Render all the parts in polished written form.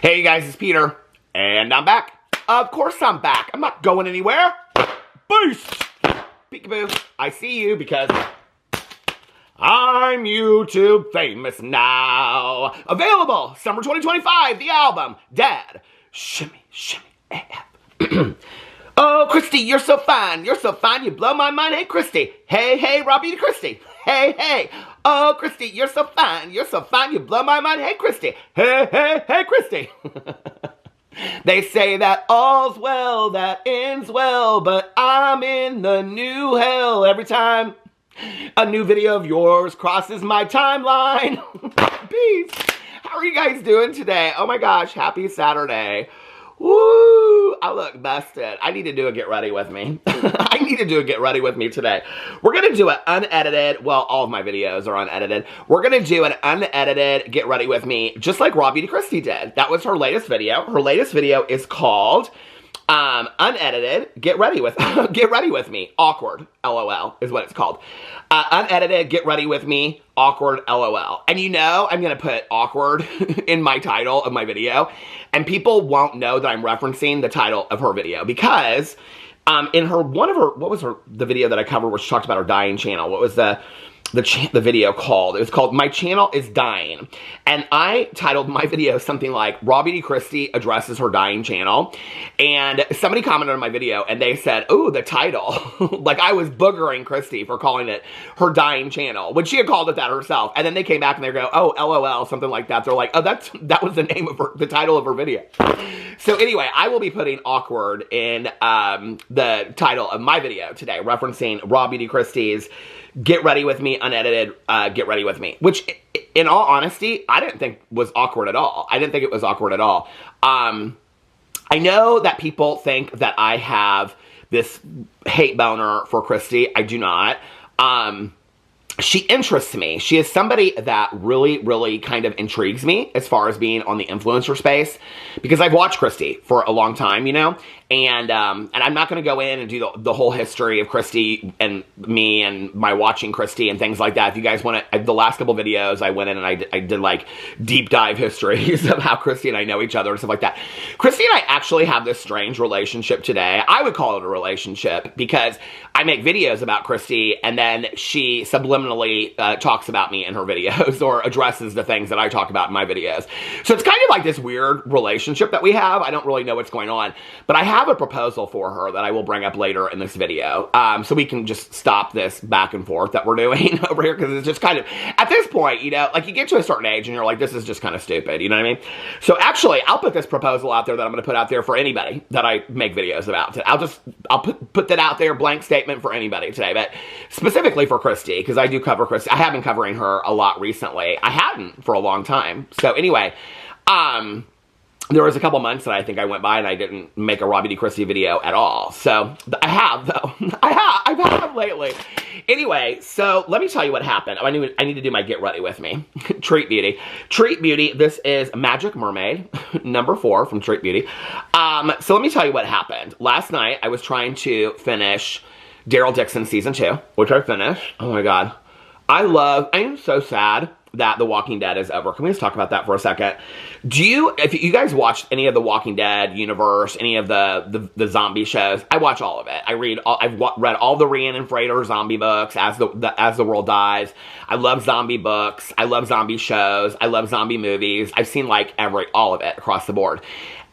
Hey guys, it's Peter, and I'm back. Of course I'm back. I'm not going anywhere. Beast! Peekaboo, I see you because I'm YouTube famous now. Available summer 2025, the album, Dad, Shimmy, Shimmy, AF. Oh, Christy, you're so fine. You're so fine. You blow my mind. Hey, Christy. Hey, hey, Robbie to Christy. Hey, hey. Oh, Christy, you're so fine. You're so fine. You blow my mind. Hey, Christy. Hey, hey, hey, Christy. They say that all's well that ends well, but I'm in the new hell every time a new video of yours crosses my timeline. Peace. How are you guys doing today? Oh my gosh, happy Saturday. Woo! I look busted. I need to do a get ready with me. I need to do a get ready with me today. We're going to do an unedited, well, all of my videos are unedited. We're going to do an unedited get ready with me, just like Robbie to Christy did. That was her latest video. Her latest video is called unedited get ready with me. Awkward, LOL is what it's called. Unedited get ready with me. Awkward, LOL. And you know I'm going to put awkward in my title of my video, and people won't know that I'm referencing the title of her video because in her, the video that I covered where she talked about her dying channel. What was the video called? It was called My Channel is Dying. And I titled my video something like Robbie D. Christy addresses her dying channel. And somebody commented on my video and they said, "Ooh, the title." Like I was boogering Christy for calling it her dying channel when she had called it that herself. And then they came back and they go, "Oh, LOL," something like that. They're like, "Oh, that was the name of the title of her video." So anyway, I will be putting awkward in the title of my video today, referencing Robbie D. Christy's Get Ready With Me, unedited, Get Ready With Me. Which, in all honesty, I didn't think was awkward at all. I didn't think it was awkward at all. I know that people think that I have this hate boner for Christy. I do not. She interests me. She is somebody that really, really kind of intrigues me as far as being on the influencer space because I've watched Christy for a long time, you know, and I'm not going to go in and do the whole history of Christy and me and my watching Christy and things like that. If you guys want to, the last couple videos I went in and I did like deep dive histories of how Christy and I know each other and stuff like that. Christy and I actually have this strange relationship today. I would call it a relationship because I make videos about Christy and then she subliminally talks about me in her videos or addresses the things that I talk about in my videos. So it's kind of like this weird relationship that we have. I don't really know what's going on, but I have a proposal for her that I will bring up later in this video. So we can just stop this back and forth that we're doing over here because it's just kind of, at this point, you know, like you get to a certain age and you're like, this is just kind of stupid, you know what I mean? So actually, I'll put this proposal out there that I'm going to put out there for anybody that I make videos about. I'll put that out there, blank statement for anybody today, but specifically for Christy, because I do cover Christy. I have been covering her a lot recently. I hadn't for a long time. So anyway, there was a couple months that I think I went by and I didn't make a Robbie D. Christy video at all. So I have though. I've had lately. Anyway, so let me tell you what happened. I need to do my get ready with me. Treat Beauty. Treat Beauty. This is Magic Mermaid, number 4 from Treat Beauty. So let me tell you what happened. Last night I was trying to finish Daryl Dixon season 2, which I finished. Oh my God. I am so sad that The Walking Dead is over. Can we just talk about that for a second? If you guys watched any of the Walking Dead universe, any of the zombie shows, I watch all of it. I've read all the Rhiannon Frater zombie books, As the World Dies. I love zombie books. I love zombie shows. I love zombie movies. I've seen like all of it across the board.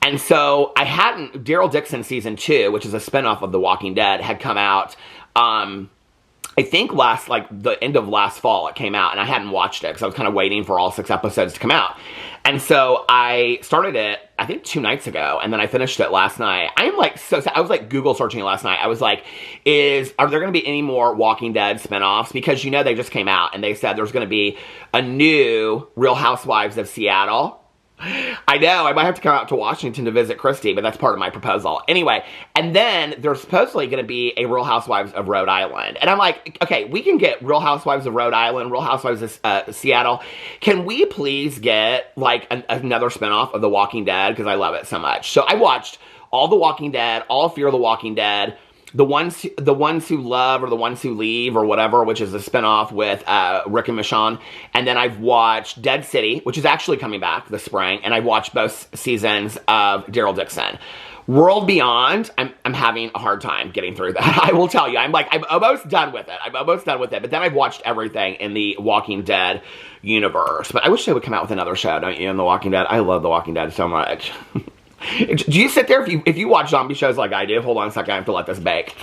And so Daryl Dixon season 2, which is a spinoff of The Walking Dead, had come out, I think the end of last fall it came out, and I hadn't watched it because I was kind of waiting for all 6 episodes to come out. And so I started it, I think 2 nights ago, and then I finished it last night. I am like so sad. I was like Google searching it last night. I was like, are there going to be any more Walking Dead spinoffs? Because you know they just came out and they said there's going to be a new Real Housewives of Seattle. I know, I might have to come out to Washington to visit Christy, but that's part of my proposal. Anyway, and then there's supposedly going to be a Real Housewives of Rhode Island. And I'm like, okay, we can get Real Housewives of Rhode Island, Real Housewives of Seattle. Can we please get like another spinoff of The Walking Dead? Because I love it so much. So I watched all The Walking Dead, all Fear the Walking Dead. the ones who love or the ones who leave or whatever, which is a spinoff with Rick and Michonne. And then I've watched Dead City, which is actually coming back this spring, and I've watched both seasons of Daryl Dixon. World Beyond, I'm having a hard time getting through that. I will tell you, I'm almost done with it. But then I've watched everything in the Walking Dead universe. But I wish they would come out with another show, don't you, in The Walking Dead? I love The Walking Dead so much. Do you sit there, if you watch zombie shows like I do? Hold on a second, I have to let this bake.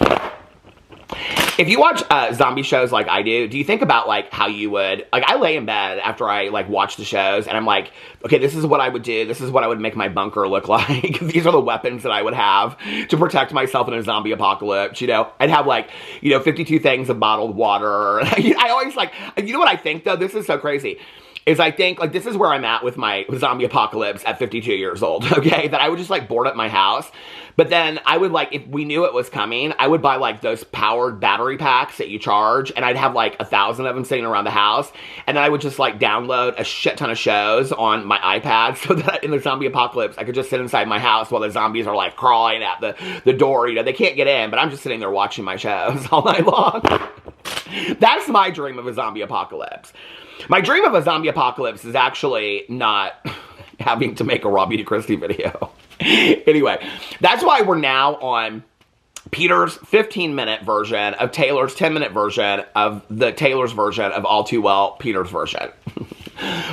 If you watch zombie shows like I do you think about, like, how you would, like, I lay in bed after I, like, watch the shows, and I'm like, okay, this is what I would do. This is what I would make my bunker look like. These are the weapons that I would have to protect myself in a zombie apocalypse, you know? I'd have, like, 52 things of bottled water. I always, like, you know what I think, though? This is so crazy. Is I think, like, this is where I'm at with my zombie apocalypse at 52 years old, okay? That I would just, like, board up my house. But then I would, like, if we knew it was coming, I would buy, like, those powered battery packs that you charge, and I'd have, like, 1,000 of them sitting around the house, and then I would just, like, download a shit ton of shows on my iPad so that in the zombie apocalypse, I could just sit inside my house while the zombies are, like, crawling at the door. You know, they can't get in, but I'm just sitting there watching my shows all night long. That's my dream of a zombie apocalypse. My dream of a zombie apocalypse is actually not having to make a Raw Beauty Christy video. Anyway, that's why we're now on Peter's 15-minute version of Taylor's 10-minute version of the Taylor's version of All Too Well, Peter's version.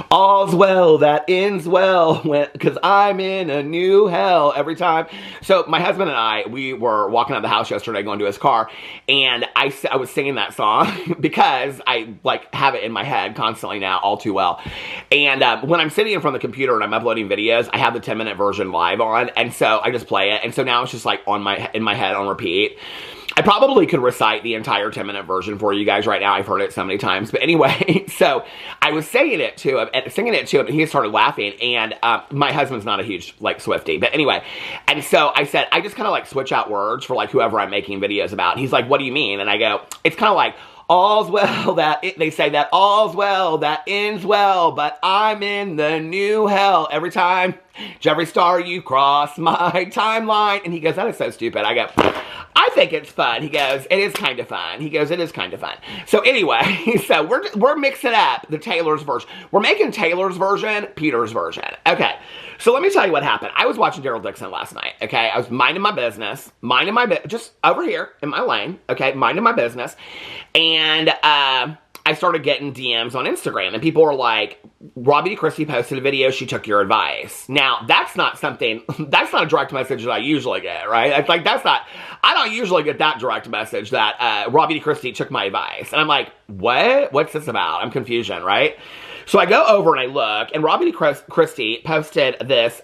All's well that ends well, because I'm in a new hell every time. So my husband and I, we were walking out of the house yesterday going to his car, and I was singing that song because I, like, have it in my head constantly now, All Too Well. And when I'm sitting in front of the computer and I'm uploading videos, I have the 10-minute version live on, and so I just play it, and so now it's just, like, in my head on repeat. I probably could recite the entire 10-minute version for you guys right now. I've heard it so many times. But anyway, so I was singing it to him, and he started laughing. And my husband's not a huge, like, Swiftie. But anyway, and so I said, I just kind of, like, switch out words for, like, whoever I'm making videos about. And he's like, what do you mean? And I go, it's kind of like, all's well that, they say that all's well that ends well, but I'm in the new hell every time. Every star you cross my timeline. And he goes, that is so stupid. I go, I think it's fun. He goes, it is kind of fun. He goes, it is kind of fun. So anyway, so we're mixing up the Taylor's version. We're making Taylor's version Peter's version. Okay, so let me tell you what happened. I was watching Daryl Dixon last night, okay? I was minding my business, just over here in my lane, okay? Minding my business. And I started getting DMs on Instagram, and people were like, Raw Beauty Christy posted a video, she took your advice. Now, that's not a direct message that I usually get, right? It's like, I don't usually get that direct message that Raw Beauty Christy took my advice. And I'm like, what? What's this about? I'm confusion, right? So I go over and I look, and Raw Beauty Christy posted this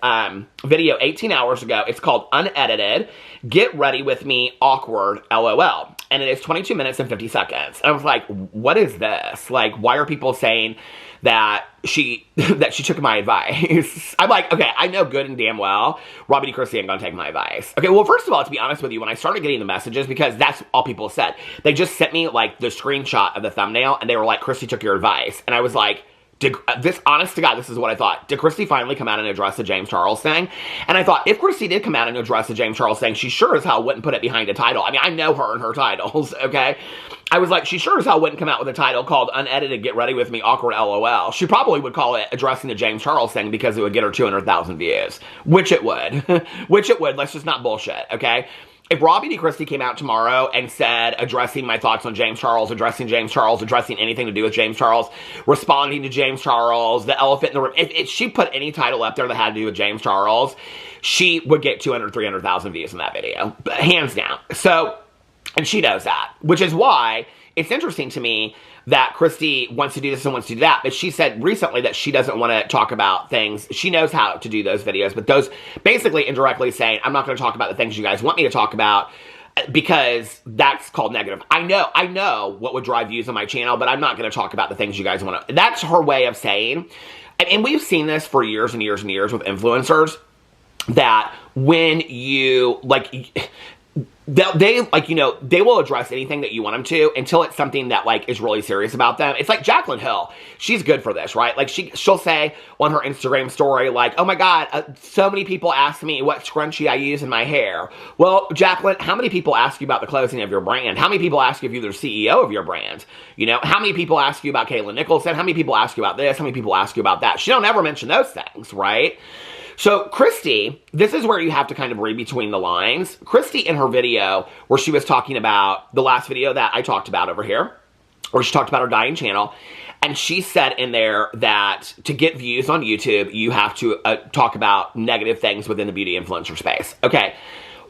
video 18 hours ago. It's called Unedited, Get Ready With Me, Awkward, LOL. And it is 22 minutes and 50 seconds. And I was like, what is this? Like, why are people saying that she took my advice? I'm like, okay, I know good and damn well Raw Beauty Christy ain't gonna take my advice. Okay, well, first of all, to be honest with you, when I started getting the messages, because that's all people said, they just sent me, like, the screenshot of the thumbnail, and they were like, Christy took your advice. And I was like, honest to God, this is what I thought. Did Christy finally come out and address the James Charles thing? And I thought, if Christy did come out and address the James Charles thing, she sure as hell wouldn't put it behind a title. I mean, I know her and her titles, okay? I was like, she sure as hell wouldn't come out with a title called Unedited, Get Ready With Me, Awkward, LOL. She probably would call it addressing the James Charles thing because it would get her 200,000 views. Which it would. Which it would. Let's just not bullshit, okay? If Raw Beauty Christy came out tomorrow and said, addressing my thoughts on James Charles, addressing anything to do with James Charles, responding to James Charles, the elephant in the room, if she put any title up there that had to do with James Charles, she would get 200,000, 300,000 views in that video. Hands down. So, and she knows that, which is why it's interesting to me that Christy wants to do this and wants to do that, but she said recently that she doesn't want to talk about things. She knows how to do those videos, but those basically indirectly saying, I'm not going to talk about the things you guys want me to talk about because that's called negative. I know what would drive views on my channel, but I'm not going to talk about the things you guys want to. That's her way of saying, and we've seen this for years and years and years with influencers, that when you, like, they like, you know, they will address anything that you want them to until it's something that like is really serious about them. It's like Jaclyn Hill. She's good for this, right? Like she'll say on her Instagram story, like, oh my God, so many people ask me what scrunchie I use in my hair. Well, Jaclyn, how many people ask you about the clothing of your brand? How many people ask you if you're the CEO of your brand? You know, how many people ask you about Caitlin Nicholson? How many people ask you about this? How many people ask you about that? She don't ever mention those things, right? So Kristi, this is where you have to kind of read between the lines. Kristi in her video where she was talking about the last video that I talked about over here, where she talked about her dying channel, and she said in there that to get views on YouTube, you have to talk about negative things within the beauty influencer space. Okay,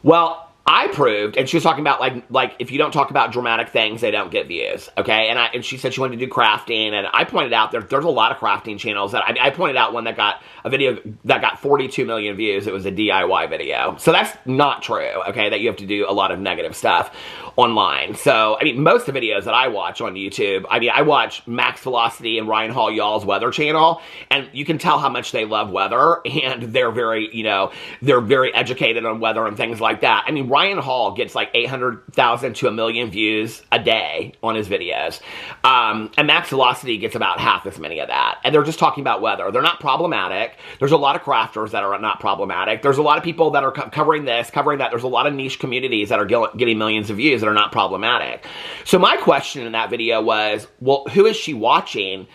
well, I proved, and she was talking about like if you don't talk about dramatic things, they don't get views, okay? And she said she wanted to do crafting, and I pointed out there's a lot of crafting channels that I pointed out one that got a video that got 42 million views. It was a DIY video, so that's not true, okay? That you have to do a lot of negative stuff online. So I mean, most of the videos that I watch on YouTube, I mean, I watch Max Velocity and Ryan Hall Y'all's weather channel, and you can tell how much they love weather, and they're very, you know, they're very educated on weather and things like that. I mean, Ryan Hall gets like 800,000 to 1 million views a day on his videos. And Max Velocity gets about half as many of that. And they're just talking about weather. They're not problematic. There's a lot of crafters that are not problematic. There's a lot of people that are covering this, covering that. There's a lot of niche communities that are getting millions of views that are not problematic. So my question in that video was, well, who is she watching?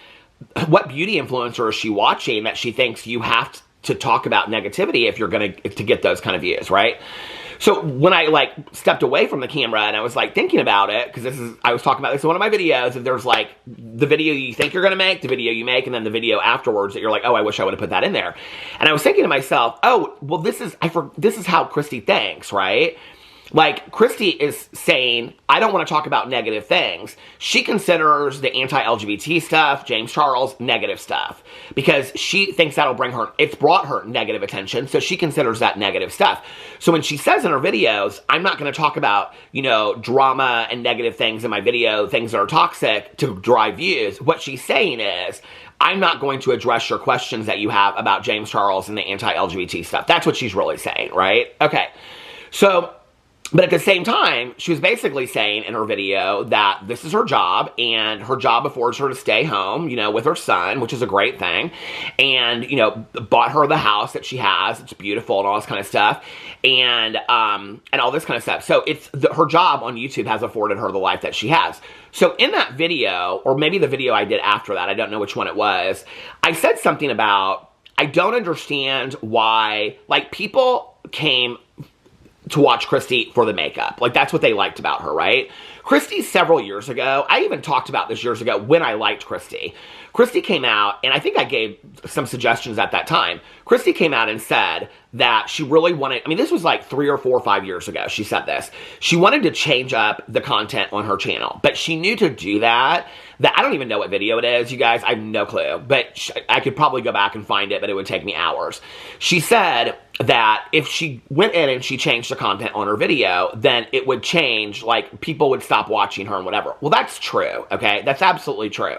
What beauty influencer is she watching that she thinks you have to talk about negativity if you're going to get those kind of views, right? So when I like stepped away from the camera and I was like thinking about it, because I was talking about this in one of my videos, and there's like the video you think you're going to make, the video you make, and then the video afterwards that you're like, oh, I wish I would have put that in there. And I was thinking to myself, oh, well, this is how Kristi thinks, right? Like, Kristi is saying, I don't want to talk about negative things. She considers the anti-LGBT stuff, James Charles, negative stuff. Because she thinks that'll bring her, it's brought her negative attention, so she considers that negative stuff. So when she says in her videos, I'm not going to talk about, you know, drama and negative things in my video, things that are toxic to drive views, what she's saying is, I'm not going to address your questions that you have about James Charles and the anti-LGBT stuff. That's what she's really saying, right? Okay. So, but at the same time, she was basically saying in her video that this is her job, and her job affords her to stay home, you know, with her son, which is a great thing, and, you know, bought her the house that she has. It's beautiful and all this kind of stuff, and all this kind of stuff. So it's her job on YouTube has afforded her the life that she has. So in that video, or maybe the video I did after that, I don't know which one it was, I said something about, I don't understand why, like, people came to watch Kristi for the makeup. Like, that's what they liked about her, right? Kristi, several years ago, I even talked about this years ago when I liked Kristi. Kristi came out, and I think I gave some suggestions at that time. Kristi came out and said that she really wanted, I mean, this was like 3 or 4 or 5 years ago, she said this. She wanted to change up the content on her channel, but she knew to do that I don't even know what video it is, you guys, I have no clue, but I could probably go back and find it, but it would take me hours. She said that if she went in and she changed the content on her video, then it would change, like, people would stop watching her and whatever. Well, that's true, okay? That's absolutely true.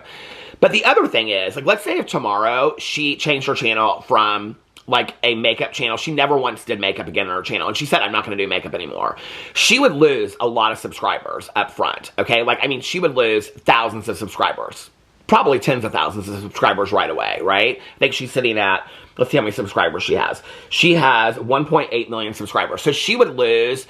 But the other thing is, like, let's say if tomorrow she changed her channel from, like, a makeup channel. She never once did makeup again on her channel, and she said, I'm not going to do makeup anymore. She would lose a lot of subscribers up front, okay? Like, I mean, she would lose thousands of subscribers. Probably tens of thousands of subscribers right away, right? I think she's sitting at, let's see how many subscribers she has. She has 1.8 million subscribers. So she would lose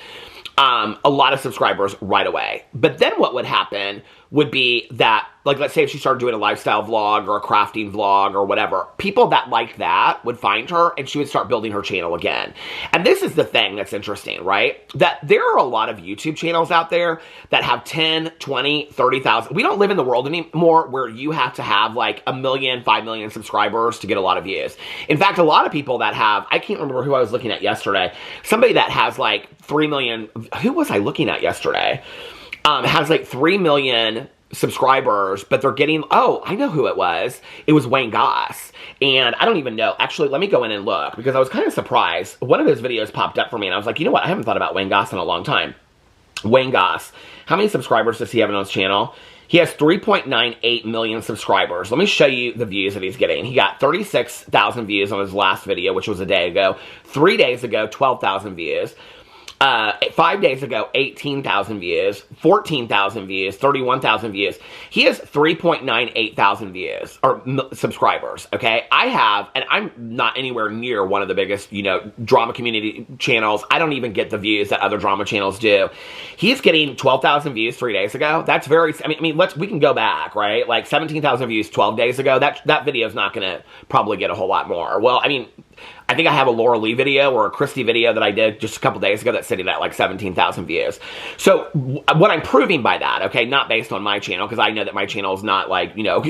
a lot of subscribers right away. But then what would happen would be that, like, let's say if she started doing a lifestyle vlog or a crafting vlog or whatever, people that liked that would find her and she would start building her channel again. And this is the thing that's interesting, right? That there are a lot of YouTube channels out there that have 10, 20, 30,000. We don't live in the world anymore where you have to have like 1 million, 5 million subscribers to get a lot of views. In fact, a lot of people that have, I can't remember who I was looking at yesterday, somebody that has like 3 million, who was I looking at yesterday? Has like 3 million subscribers, but they're getting, oh, I know who it was. It was Wayne Goss. And I don't even know. Actually, let me go in and look, because I was kind of surprised. One of his videos popped up for me, and I was like, you know what? I haven't thought about Wayne Goss in a long time. Wayne Goss. How many subscribers does he have on his channel? He has 3.98 million subscribers. Let me show you the views that he's getting. He got 36,000 views on his last video, which was a day ago. 3 days ago, 12,000 views. 5 days ago, 18,000 views, 14,000 views, 31,000 views. He has 3.98 thousand views, or subscribers, okay? I have, and I'm not anywhere near one of the biggest, you know, drama community channels. I don't even get the views that other drama channels do. He's getting 12,000 views 3 days ago. That's very, I mean, we can go back, right? Like 17,000 views 12 days ago. That video is not going to probably get a whole lot more. Well, I mean, I think I have a Laura Lee video or a Christy video that I did just a couple days ago that's sitting at like 17,000 views. So what I'm proving by that, okay, not based on my channel, because I know that my channel is not like, you know,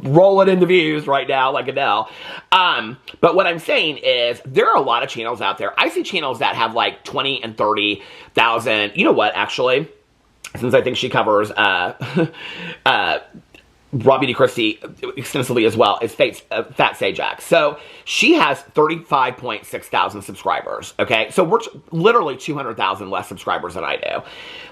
rolling into views right now like Adele. But what I'm saying is there are a lot of channels out there. I see channels that have like 20 and 30,000. You know what, actually, since I think she covers Robbie D. Christie extensively as well, is Fat Sajak. So she has 35.6 thousand subscribers, okay? So we're literally 200,000 less subscribers than I do.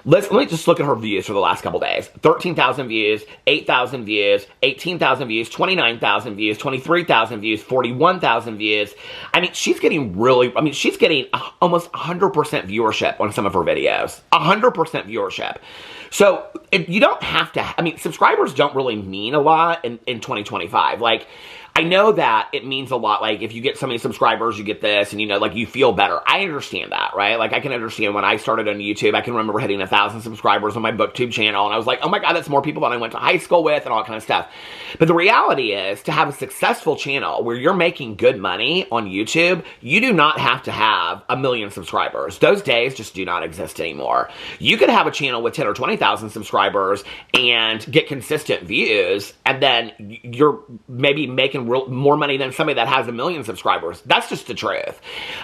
Let me just look at her views for the last couple days. 13,000 views, 8,000 views, 18,000 views, 29,000 views, 23,000 views, 41,000 views. I mean, she's getting almost 100% viewership on some of her videos. 100% viewership. So you don't have to, I mean, subscribers don't really mean a lot in 2025. Like, I know that it means a lot, like, if you get so many subscribers, you get this, and, you know, like, you feel better. I understand that, right? Like, I can understand when I started on YouTube, I can remember hitting 1,000 subscribers on my BookTube channel, and I was like, oh my God, that's more people than I went to high school with, and all that kind of stuff. But the reality is, to have a successful channel where you're making good money on YouTube, you do not have to have 1 million subscribers. Those days just do not exist anymore. You could have a channel with 10 or 20,000 subscribers and get consistent views, and then you're maybe making more money than somebody that has 1 million subscribers. That's just the truth.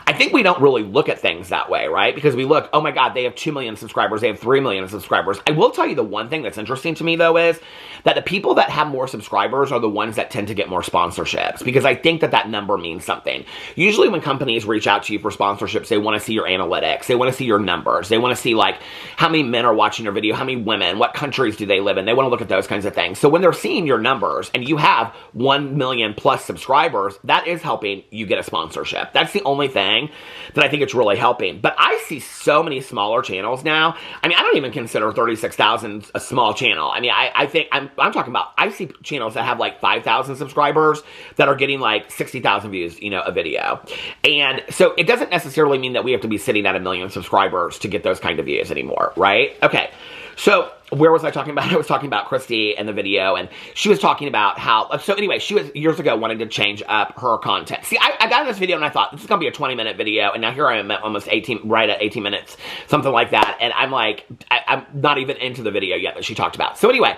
I think we don't really look at things that way, right? Because we look, oh my God, they have 2 million subscribers, they have 3 million subscribers. I will tell you the one thing that's interesting to me, though, is that the people that have more subscribers are the ones that tend to get more sponsorships, because I think that that number means something. Usually when companies reach out to you for sponsorships, they want to see your analytics, they want to see your numbers, they want to see, like, how many men are watching your video, how many women, what countries do they live in, they want to look at those kinds of things. So when they're seeing your numbers, and you have 1 million plus subscribers, that is helping you get a sponsorship. That's the only thing that I think it's really helping. But I see so many smaller channels now. I mean, I don't even consider 36,000 a small channel. I mean, I think, I'm talking about, I see channels that have like 5,000 subscribers that are getting like 60,000 views, you know, a video. And so it doesn't necessarily mean that we have to be sitting at 1 million subscribers to get those kind of views anymore, right? Okay. So where was I talking about? I was talking about Christy and the video, and she was talking about how, so anyway, she was years ago wanting to change up her content. See, I got in this video and I thought, this is going to be a 20-minute video, and now here I am at almost 18, right at 18 minutes, something like that, and I'm like, I'm not even into the video yet that she talked about. So anyway,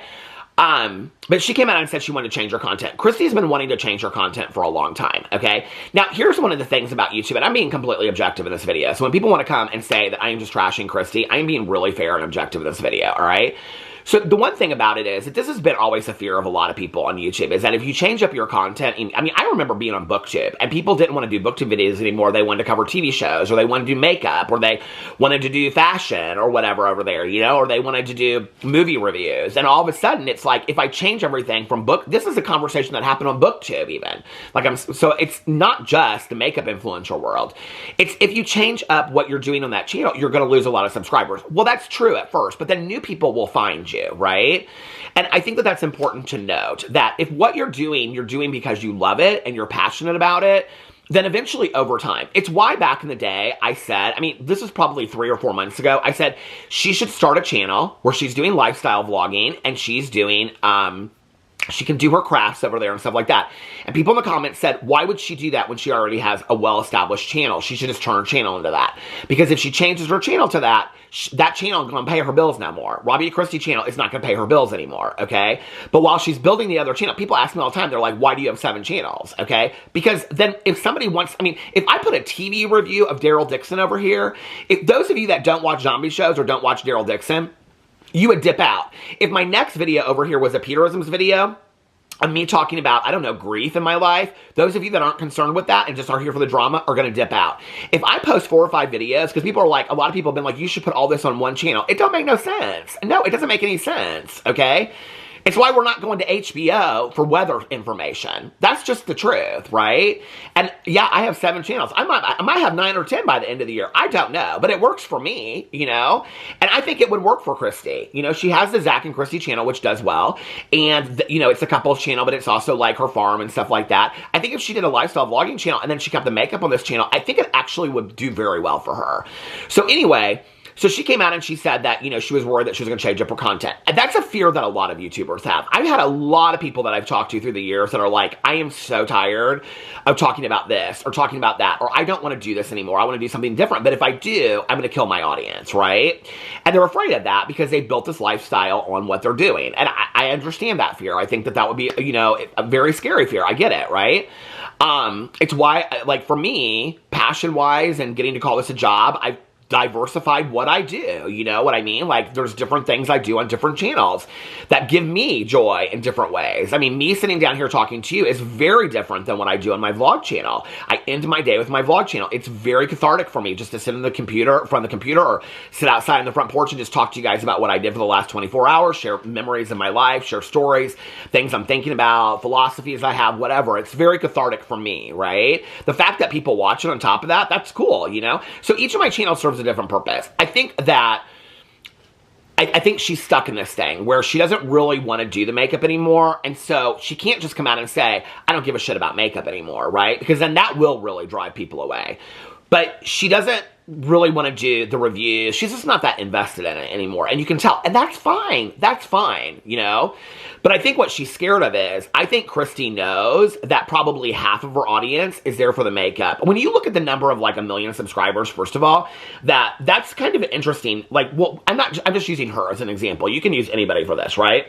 but she came out and said she wanted to change her content. Christy's been wanting to change her content for a long time, okay? Now, here's one of the things about YouTube, and I'm being completely objective in this video. So when people want to come and say that I am just trashing Christy, I am being really fair and objective in this video, all right? So the one thing about it is that this has been always a fear of a lot of people on YouTube, is that if you change up your content, I mean, I remember being on BookTube, and people didn't want to do BookTube videos anymore. They wanted to cover TV shows, or they wanted to do makeup, or they wanted to do fashion, or whatever over there, you know, or they wanted to do movie reviews. And all of a sudden, it's like, if I change everything from this is a conversation that happened on BookTube even. So it's not just the makeup influencer world. It's, if you change up what you're doing on that channel, you're going to lose a lot of subscribers. Well, that's true at first, but then new people will find you, right? And I think that that's important to note, that if what you're doing because you love it and you're passionate about it, then eventually over time, it's why back in the day I said, I mean, this is probably 3 or 4 months ago, I said she should start a channel where she's doing lifestyle vlogging and she's doing, she can do her crafts over there and stuff like that. And people in the comments said, why would she do that when she already has a well-established channel? She should just turn her channel into that. Because if she changes her channel to that, that channel is going to pay her bills no more. Robbie Christie channel is not going to pay her bills anymore, okay? But while she's building the other channel, people ask me all the time, they're like, why do you have 7 channels, okay? Because then if somebody wants, I mean, if I put a TV review of Daryl Dixon over here, if those of you that don't watch zombie shows or don't watch Daryl Dixon, you would dip out. If my next video over here was a Peterisms video, of me talking about, I don't know, grief in my life, those of you that aren't concerned with that and just are here for the drama are going to dip out. If I post 4 or 5 videos, because people are like, a lot of people have been like, you should put all this on one channel. It don't make no sense. No, it doesn't make any sense, okay? It's why we're not going to HBO for weather information. That's just the truth, right? And yeah, I have 7 channels. I might have 9 or 10 by the end of the year. I don't know, but it works for me, you know? And I think it would work for Christy. You know, she has the Zach and Christy channel, which does well. And, you know, it's a couples channel, but it's also like her farm and stuff like that. I think if she did a lifestyle vlogging channel and then she kept the makeup on this channel, I think it actually would do very well for her. So anyway, so she came out and she said that, you know, she was worried that she was going to change up her content. And that's a fear that a lot of YouTubers have. I've had a lot of people that I've talked to through the years that are like, I am so tired of talking about this or talking about that, or I don't want to do this anymore. I want to do something different. But if I do, I'm going to kill my audience, right? And they're afraid of that because they built this lifestyle on what they're doing. And I understand that fear. I think that that would be, you know, a very scary fear. I get it, right? It's why, like, for me, passion-wise and getting to call this a job, I've diversified what I do, you know what I mean? Like, there's different things I do on different channels that give me joy in different ways. I mean, me sitting down here talking to you is very different than what I do on my vlog channel. I end my day with my vlog channel. It's very cathartic for me just to sit in the computer, or sit outside on the front porch and just talk to you guys about what I did for the last 24 hours, share memories of my life, share stories, things I'm thinking about, philosophies I have, whatever. It's very cathartic for me, right? The fact that people watch it on top of that, that's cool, you know? So each of my channels serves a different purpose. I think that I think she's stuck in this thing where she doesn't really want to do the makeup anymore, and so she can't just come out and say, I don't give a shit about makeup anymore, right? Because then that will really drive people away. But she doesn't really want to do the reviews. She's just not that invested in it anymore, and you can tell, and that's fine. That's fine, you know? But I think what she's scared of is, I think Christy knows that probably half of her audience is there for the makeup. When you look at the number of like 1 million subscribers, first of all, that's kind of interesting. Like, well, I'm just using her as an example. You can use anybody for this, right?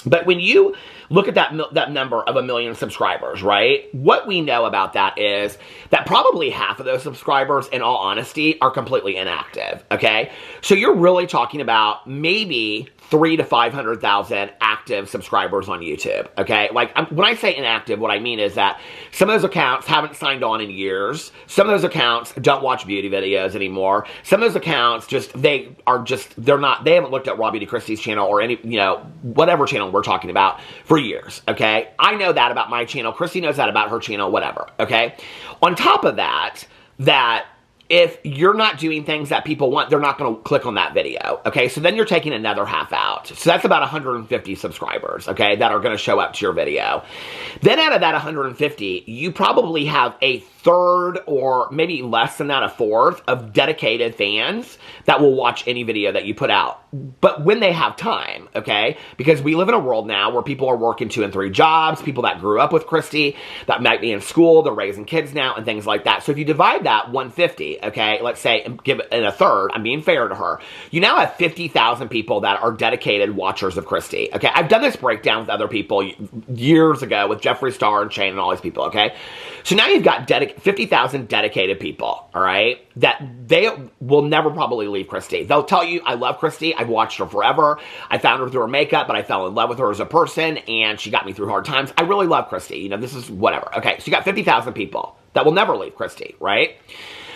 But when you look at that number of 1 million subscribers, right? What we know about that is that probably half of those subscribers, in all honesty, are completely inactive, okay? So you're really talking about maybe 300,000 to 500,000 active subscribers on YouTube, okay? Like, when I say inactive, what I mean is that some of those accounts haven't signed on in years. Some of those accounts don't watch beauty videos anymore. Some of those accounts they haven't looked at Raw Beauty Christy's channel or any, you know, whatever channel we're talking about for years, okay? I know that about my channel. Christy knows that about her channel, whatever, okay? On top of that if you're not doing things that people want, they're not going to click on that video, okay? So then you're taking another half out. So that's about 150 subscribers, okay, that are going to show up to your video. Then out of that 150, you probably have a third, or maybe less than that, a fourth, of dedicated fans that will watch any video that you put out. But when they have time, okay? Because we live in a world now where people are working 2 and 3 jobs, people that grew up with Christy, that might be in school, they're raising kids now, and things like that. So if you divide that 150, okay, let's say, and give it a third, I'm being fair to her, you now have 50,000 people that are dedicated watchers of Christy, okay? I've done this breakdown with other people years ago with Jeffree Star and Shane and all these people, okay? So now you've got 50,000 dedicated people, all right, that they will never probably leave Christy. They'll tell you, I love Christy, I've watched her forever, I found her through her makeup, but I fell in love with her as a person, and she got me through hard times. I really love Christy, you know, this is whatever. Okay, so you got 50,000 people that will never leave Christy, right?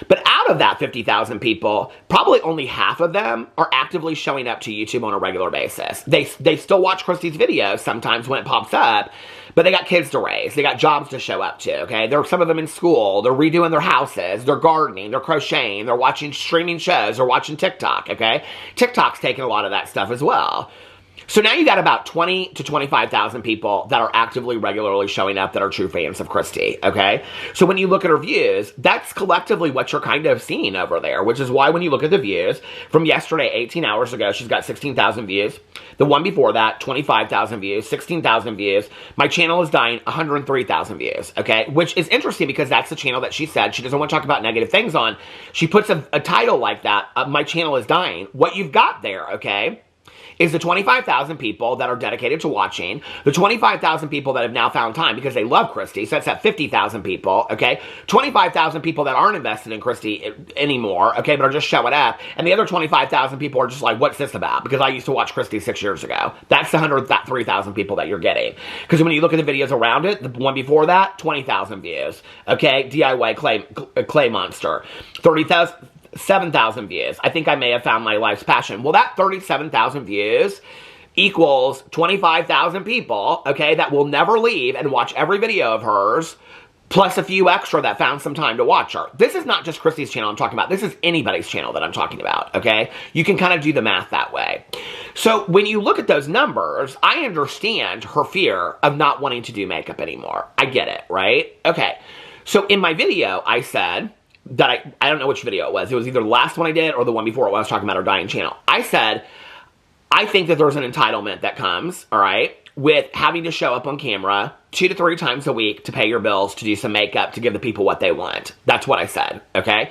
But out of that 50,000 people, probably only half of them are actively showing up to YouTube on a regular basis. They still watch Christy's videos sometimes when it pops up, but they got kids to raise. They got jobs to show up to, okay? Some of them in school. They're redoing their houses. They're gardening. They're crocheting. They're watching streaming shows. They're watching TikTok, okay? TikTok's taking a lot of that stuff as well. So now you got about 20 to 25,000 people that are actively, regularly showing up that are true fans of Christy, okay? So when you look at her views, that's collectively what you're kind of seeing over there, which is why when you look at the views, from yesterday, 18 hours ago, she's got 16,000 views. The one before that, 25,000 views, 16,000 views. My channel is dying, 103,000 views, okay? Which is interesting because that's the channel that she said she doesn't want to talk about negative things on. She puts a title like that, my channel is dying. What you've got there, okay, is the 25,000 people that are dedicated to watching, the 25,000 people that have now found time because they love Christy, so that's at 50,000 people, okay? 25,000 people that aren't invested in Christy anymore, okay, but are just showing up, and the other 25,000 people are just like, what's this about? Because I used to watch Christy 6 years ago. That's the 103,000 people that you're getting. Because when you look at the videos around it, the one before that, 20,000 views, okay? DIY clay monster, 7,000 views. I think I may have found my life's passion. Well, that 37,000 views equals 25,000 people, okay, that will never leave and watch every video of hers, plus a few extra that found some time to watch her. This is not just Kristi's channel I'm talking about. This is anybody's channel that I'm talking about, okay? You can kind of do the math that way. So when you look at those numbers, I understand her fear of not wanting to do makeup anymore. I get it, right? Okay. So in my video, I said that I don't know which video it was. It was either the last one I did or the one before it was talking about her dying channel. I said, I think that there's an entitlement that comes, all right, with having to show up on camera 2 to 3 times a week to pay your bills, to do some makeup, to give the people what they want. That's what I said, okay?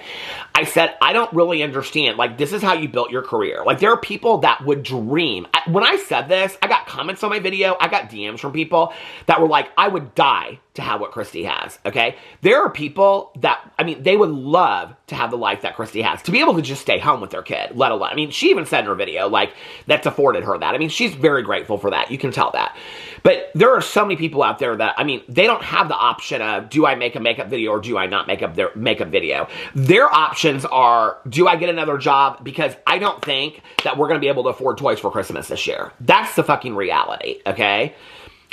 I said, I don't really understand. Like, this is how you built your career. Like, there are people that would dream. When I said this, I got comments on my video. I got DMs from people that were like, I would die to have what Kristi has, okay? There are people that, I mean, they would love to have the life that Kristi has, to be able to just stay home with their kid, let alone, I mean, she even said in her video, like, that's afforded her that. I mean, she's very grateful for that. You can tell that. But there are so many people out there that, I mean, they don't have the option of, do I make a makeup video or do I not make their makeup video? Their options are, do I get another job? Because I don't think that we're going to be able to afford toys for Christmas this year. That's the fucking reality, okay?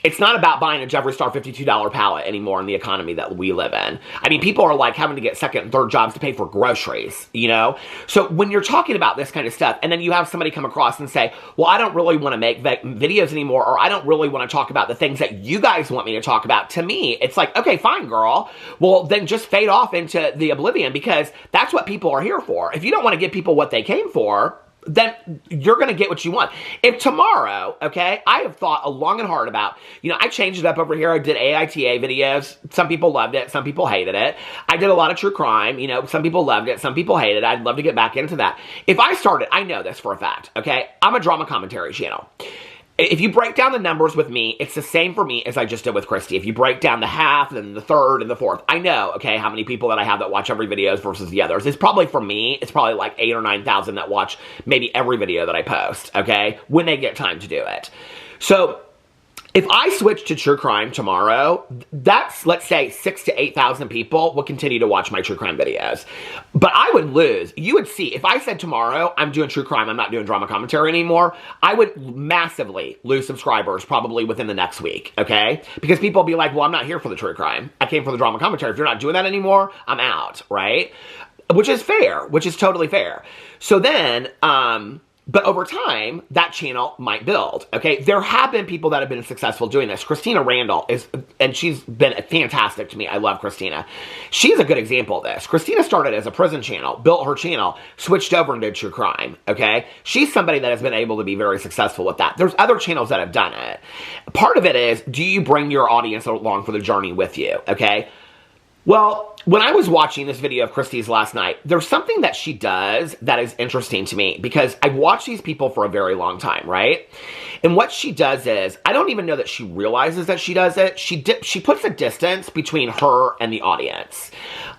It's not about buying a Jeffree Star $52 palette anymore in the economy that we live in. I mean, people are like having to get second and third jobs to pay for groceries, you know? So when you're talking about this kind of stuff, and then you have somebody come across and say, well, I don't really want to make videos anymore, or I don't really want to talk about the things that you guys want me to talk about. To me, it's like, okay, fine, girl. Well, then just fade off into the oblivion, because that's what people are here for. If you don't want to give people what they came for, then you're going to get what you want. If tomorrow, okay, I have thought long and hard about, you know, I changed it up over here. I did AITA videos. Some people loved it. Some people hated it. I did a lot of true crime. You know, some people loved it. Some people hated it. I'd love to get back into that. If I started, I know this for a fact, okay? I'm a drama commentary channel. If you break down the numbers with me, it's the same for me as I just did with Kristi. If you break down the half, then the third, and the fourth, I know, okay, how many people that I have that watch every video versus the others. It's probably, for me, it's probably like 8,000 or 9,000 that watch maybe every video that I post, okay, when they get time to do it. So if I switch to true crime tomorrow, that's, let's say, 6,000 to 8,000 people will continue to watch my true crime videos. But I would lose. You would see, if I said tomorrow, I'm doing true crime, I'm not doing drama commentary anymore, I would massively lose subscribers probably within the next week, okay? Because people will be like, well, I'm not here for the true crime. I came for the drama commentary. If you're not doing that anymore, I'm out, right? Which is fair, which is totally fair. So then, but over time, that channel might build, okay? There have been people that have been successful doing this. Christina Randall is, and she's been fantastic to me. I love Christina. She's a good example of this. Christina started as a prison channel, built her channel, switched over and did true crime, okay? She's somebody that has been able to be very successful with that. There's other channels that have done it. Part of it is, do you bring your audience along for the journey with you, okay? Well, when I was watching this video of Kristi's last night, there's something that she does that is interesting to me, because I've watched these people for a very long time, right? And what she does is, I don't even know that she realizes that she does it. She puts a distance between her and the audience.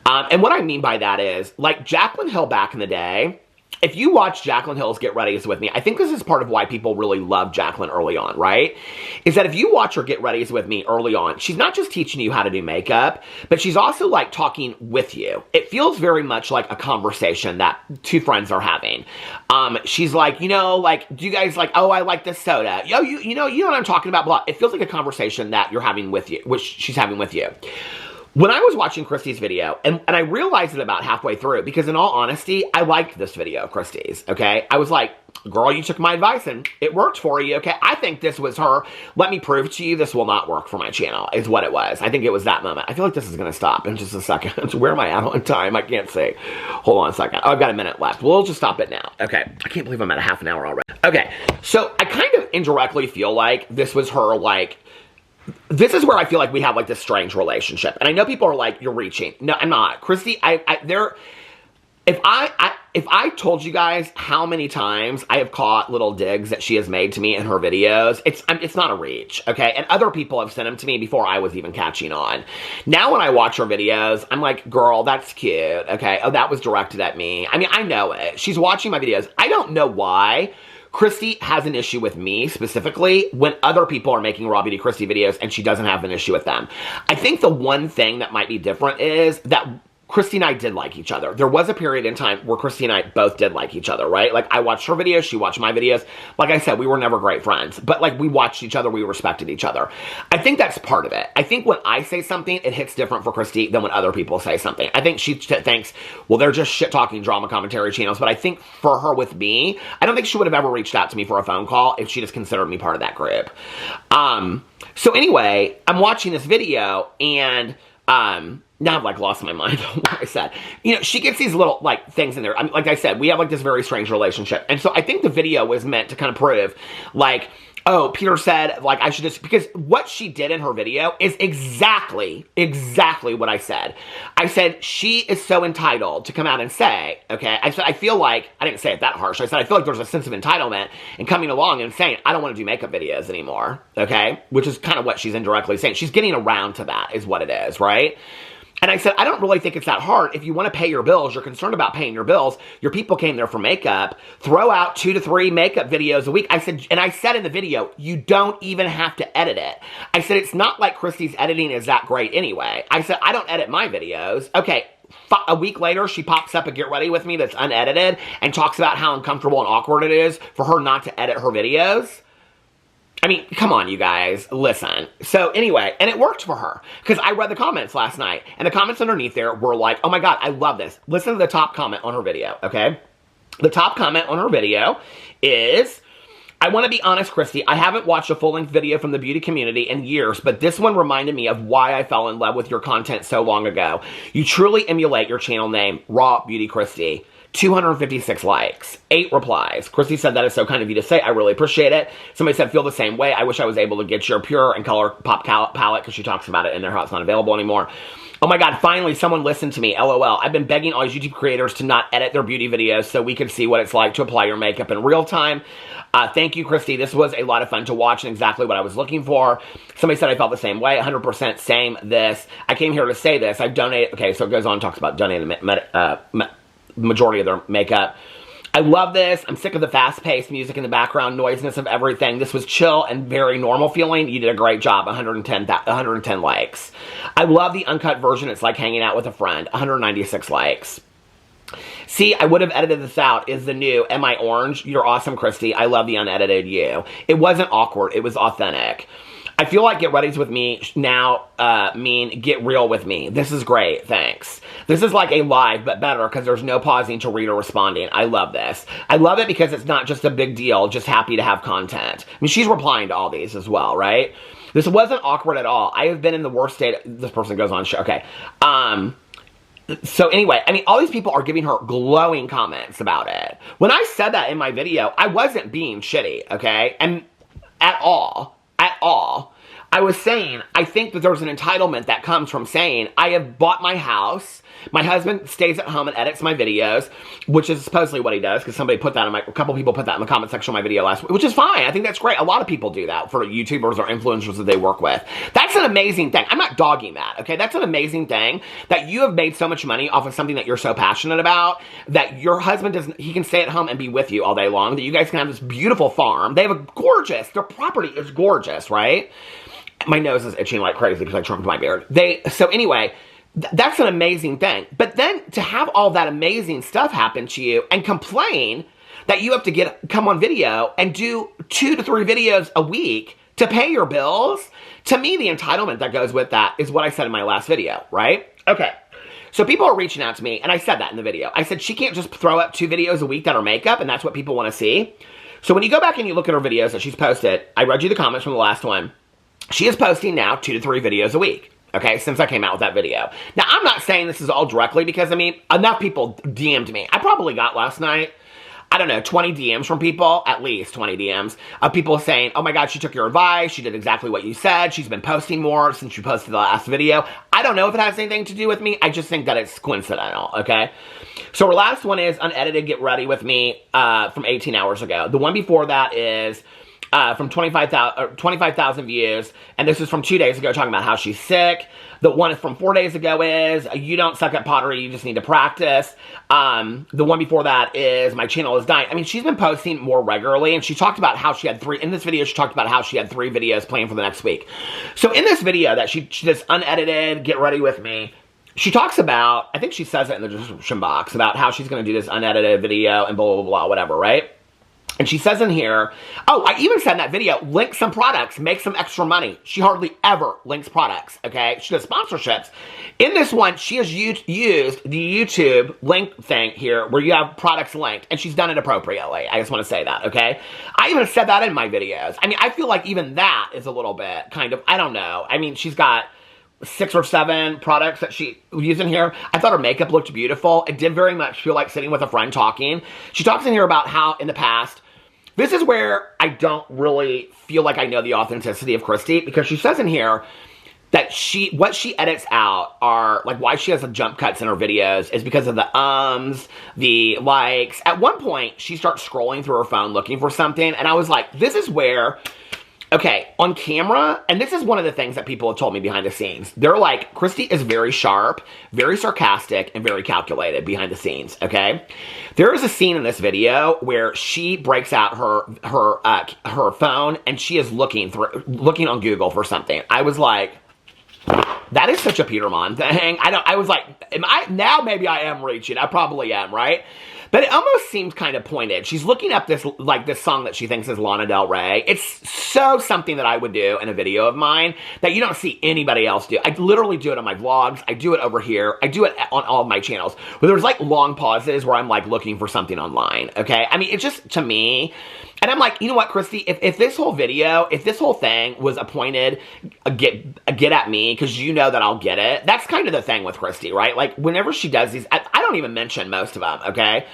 And what I mean by that is, like Jaclyn Hill back in the day, if you watch Jaclyn Hill's Get Readies With Me, I think this is part of why people really love Jaclyn early on, right? Is that if you watch her Get Readies With Me early on, she's not just teaching you how to do makeup, but she's also like talking with you. It feels very much like a conversation that two friends are having. She's like, you know, like, do you guys like, oh, I like this soda. Yo, you know what I'm talking about, blah. It feels like a conversation that you're having with you, which she's having with you. When I was watching Kristi's video, and I realized it about halfway through, because in all honesty, I liked this video of Kristi's, okay? I was like, girl, you took my advice and it worked for you, okay? I think this was her, let me prove to you this will not work for my channel, is what it was. I think it was that moment. I feel like this is going to stop in just a second. Where am I at on time? I can't see. Hold on a second. Oh, I've got a minute left. We'll just stop it now. Okay. I can't believe I'm at a half an hour already. Okay. So I kind of indirectly feel like this was her, like, this is where I feel like we have like this strange relationship. And I know people are like, you're reaching. No, I'm not. Kristi, if I told you guys how many times I have caught little digs that she has made to me in her videos, it's not a reach, okay? And other people have sent them to me before I was even catching on. Now when I watch her videos, I'm like, girl, that's cute, okay? Oh, that was directed at me. I mean, I know it. She's watching my videos. I don't know why Kristi has an issue with me specifically when other people are making Raw Beauty Kristi videos and she doesn't have an issue with them. I think the one thing that might be different is that Christy and I did like each other. There was a period in time where Christy and I both did like each other, right? Like, I watched her videos, she watched my videos. Like I said, we were never great friends, but like, we watched each other, we respected each other. I think that's part of it. I think when I say something, it hits different for Christy than when other people say something. I think she thinks, well, they're just shit-talking drama commentary channels, but I think for her with me, I don't think she would have ever reached out to me for a phone call if she just considered me part of that group. So anyway, I'm watching this video, and now I've like lost my mind on what I said. You know, she gets these little like things in there. Like I said, we have like this very strange relationship. And so I think the video was meant to kind of prove like, oh, Peter said like I should just, because what she did in her video is exactly what I said. I said, she is so entitled to come out and say, okay, I said, I feel like, I didn't say it that harsh. I said, I feel like there's a sense of entitlement in coming along and saying, I don't want to do makeup videos anymore. Okay. Which is kind of what she's indirectly saying. She's getting around to that is what it is. Right. And I said, I don't really think it's that hard. If you want to pay your bills, you're concerned about paying your bills, your people came there for makeup, throw out 2 to 3 makeup videos a week. I said, and I said in the video, you don't even have to edit it. I said, it's not like Christy's editing is that great anyway. I said, I don't edit my videos. Okay. A week later, she pops up a Get Ready With Me that's unedited and talks about how uncomfortable and awkward it is for her not to edit her videos. I mean, come on, you guys. Listen. So anyway, and it worked for her because I read the comments last night, and the comments underneath there were like, oh my God, I love this. Listen to the top comment on her video, okay? The top comment on her video is, I want to be honest, Christy, I haven't watched a full-length video from the beauty community in years, but this one reminded me of why I fell in love with your content so long ago. You truly emulate your channel name, Raw Beauty Christy. 256 likes, 8 replies. Christy said, that is so kind of you to say. I really appreciate it. Somebody said, feel the same way. I wish I was able to get your pure and color pop palette because she talks about it in there, how it's not available anymore. Oh my God, finally someone listened to me. LOL. I've been begging all these YouTube creators to not edit their beauty videos so we could see what it's like to apply your makeup in real time. Thank you, Christy. This was a lot of fun to watch and exactly what I was looking for. Somebody said I felt the same way. 100% same this. I came here to say this. I've donated. Okay, so it goes on and talks about donating majority of their makeup. I love this. I'm sick of the fast-paced music in the background, noisiness of everything. This was chill and very normal feeling. You did a great job. 110 likes. I love the uncut version. It's like hanging out with a friend. 196 likes. See, I would have edited this out. Is the new, am I orange? You're awesome, Christy. I love the unedited you. It wasn't awkward. It was authentic. I feel like Get Ready With Me now mean Get Real With Me. This is great, thanks. This is like a live, but better because there's no pausing to read or responding. I love this. I love it because it's not just a big deal, just happy to have content. I mean, she's replying to all these as well, right? This wasn't awkward at all. I have been in the worst state. This person goes on, okay. So anyway, I mean, all these people are giving her glowing comments about it. When I said that in my video, I wasn't being shitty, okay? And at all. I was saying, I think that there's an entitlement that comes from saying, I have bought my house, my husband stays at home and edits my videos, which is supposedly what he does, because somebody put that in a couple people put that in the comment section of my video last week, which is fine. I think that's great. A lot of people do that for YouTubers or influencers that they work with. That's an amazing thing. I'm not dogging that, okay? That's an amazing thing that you have made so much money off of something that you're so passionate about, that your husband doesn't, he can stay at home and be with you all day long, that you guys can have this beautiful farm. They have a gorgeous, their property is gorgeous, right? My nose is itching like crazy because I trimmed my beard. So anyway, that's an amazing thing. But then to have all that amazing stuff happen to you and complain that you have to come on video and do 2 to 3 videos a week to pay your bills, to me, the entitlement that goes with that is what I said in my last video, right? Okay. So people are reaching out to me, and I said that in the video. I said she can't just throw up 2 videos a week that are makeup, and that's what people want to see. So when you go back and you look at her videos that she's posted, I read you the comments from the last one. She is posting now 2 to 3 videos a week, okay, since I came out with that video. Now, I'm not saying this is all directly because, I mean, enough people DM'd me. I probably got last night, I don't know, 20 DMs from people, at least 20 DMs, of people saying, oh my God, she took your advice, she did exactly what you said, she's been posting more since you posted the last video. I don't know if it has anything to do with me, I just think that it's coincidental, okay? So her last one is unedited Get Ready With Me from 18 hours ago. The one before that is from 25,000 views, and this is from 2 days ago, talking about how she's sick. The one from 4 days ago is, you don't suck at pottery, you just need to practice. The one before that is, my channel is dying. I mean, she's been posting more regularly, and she talked about how she had 3, in this video, she talked about how she had 3 videos planned for the next week. So in this video that she just unedited, Get Ready With Me, she talks about, I think she says it in the description box, about how she's going to do this unedited video and blah, blah, blah, whatever, right? And she says in here, oh, I even said in that video, link some products, make some extra money. She hardly ever links products, okay? She does sponsorships. In this one, she has used the YouTube link thing here where you have products linked, and she's done it appropriately. I just want to say that, okay? I even said that in my videos. I mean, I feel like even that is a little bit kind of, I don't know. I mean, she's got 6 or 7 products that she used in here. I thought her makeup looked beautiful. It did very much feel like sitting with a friend talking. She talks in here about how in the past, this is where I don't really feel like I know the authenticity of Kristi, because she says in here that what she edits out are, like, why she has the jump cuts in her videos is because of the the likes. At one point, she starts scrolling through her phone looking for something, and I was like, this is where, okay, on camera, and this is one of the things that people have told me behind the scenes. They're like, Kristi is very sharp, very sarcastic, and very calculated behind the scenes, okay? There is a scene in this video where she breaks out her phone, and she is looking on Google for something. I was like, that is such a Peter Monn thing. I was like, now maybe I am reaching. I probably am, right? But it almost seems kind of pointed. She's looking up this song that she thinks is Lana Del Rey. It's so something that I would do in a video of mine that you don't see anybody else do. I literally do it on my vlogs. I do it over here. I do it on all of my channels. Where there's like long pauses where I'm like looking for something online, okay? I mean, it's just, to me, and I'm like, you know what, Kristi, if this whole video, if this whole thing was appointed get at me, because you know that I'll get it, that's kind of the thing with Kristi, right? Like, whenever she does these, I don't even mention most of them, okay?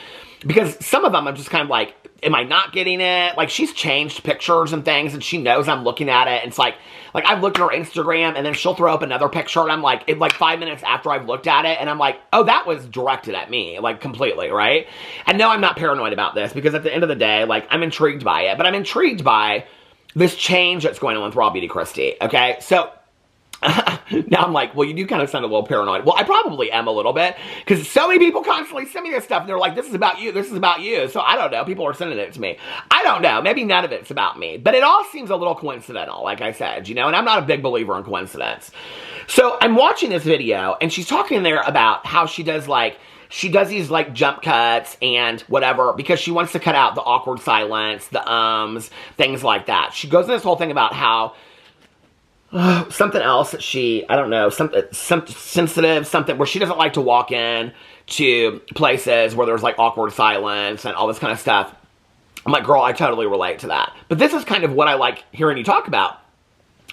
Because some of them I'm just kind of like, am I not getting it? Like, she's changed pictures and things, and she knows I'm looking at it. And it's like I've looked at her Instagram, and then she'll throw up another picture, and I'm like, 5 minutes after I've looked at it, and I'm like, oh, that was directed at me, like, completely, right? And no, I'm not paranoid about this, because at the end of the day, like, I'm intrigued by it. But I'm intrigued by this change that's going on with Raw Beauty Kristi, okay? So now I'm like, well, you do kind of sound a little paranoid. Well, I probably am a little bit, because so many people constantly send me this stuff, and they're like, this is about you, this is about you. So I don't know, people are sending it to me. I don't know, maybe none of it's about me, but it all seems a little coincidental, like I said, you know, and I'm not a big believer in coincidence. So I'm watching this video, and she's talking there about how she does these, like, jump cuts and whatever, because she wants to cut out the awkward silence, the things like that. She goes into this whole thing about how something else that she, I don't know, something sensitive, something where she doesn't like to walk in to places where there's, like, awkward silence and all this kind of stuff. I'm like, girl, I totally relate to that. But this is kind of what I like hearing you talk about